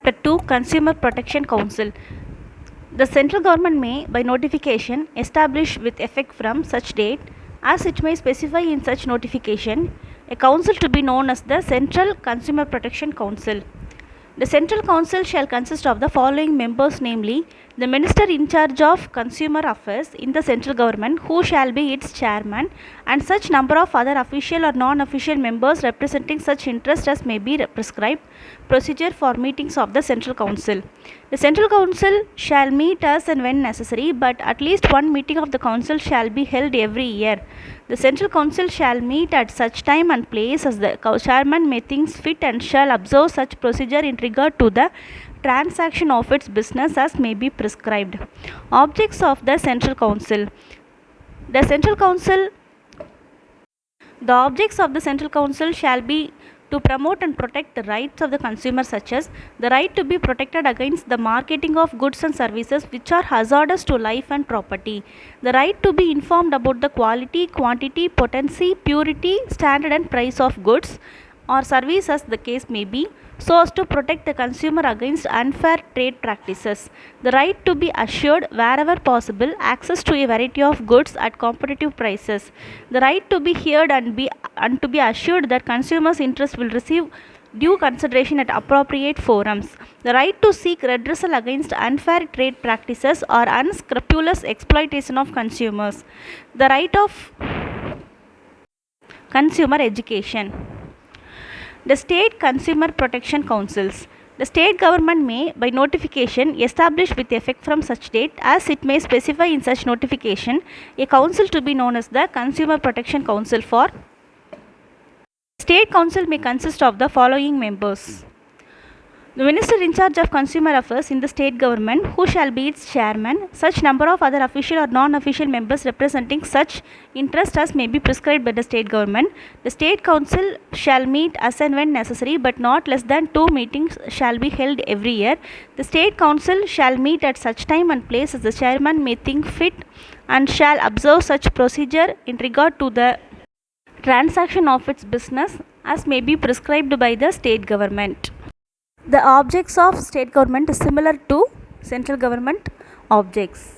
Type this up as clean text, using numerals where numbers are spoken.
Chapter 2 Consumer Protection Council. The central government may, by notification, establish with effect from such date, as it may specify in such notification, a council to be known as the Central Consumer Protection Council. The Central Council shall consist of the following members, namely, the Minister in charge of Consumer Affairs in the central government, who shall be its chairman, and such number of other official or non-official members representing such interest as may be prescribed. Procedure for meetings of the Central Council. The Central Council shall meet as and when necessary, but at least one meeting of the Council shall be held every year. The Central Council shall meet at such time and place as the chairman may think fit, and shall observe such procedure in regard to the transaction of its business as may be prescribed. Objects of the Central Council. The objects of the Central Council shall be to promote and protect the rights of the consumer, such as the right to be protected against the marketing of goods and services which are hazardous to life and property, the right to be informed about the quality, quantity, potency, purity, standard and price of goods or service as the case may be, so as to protect the consumer against unfair trade practices, the right to be assured wherever possible access to a variety of goods at competitive prices, the right to be heard and to be assured that consumers' interest will receive due consideration at appropriate forums, the right to seek redressal against unfair trade practices or unscrupulous exploitation of consumers, the right of consumer education. The State Consumer Protection Councils. The state government may, by notification, establish with effect from such date, as it may specify in such notification, a council to be known as the Consumer Protection Council for. State Council may consist of the following members. The Minister in charge of Consumer Affairs in the state government, who shall be its chairman, such number of other official or non-official members representing such interest as may be prescribed by the state government. The State Council shall meet as and when necessary, but not less than 2 meetings shall be held every year. The State Council shall meet at such time and place as the chairman may think fit, and shall observe such procedure in regard to the transaction of its business as may be prescribed by the state government. The objects of state government is similar to central government objects.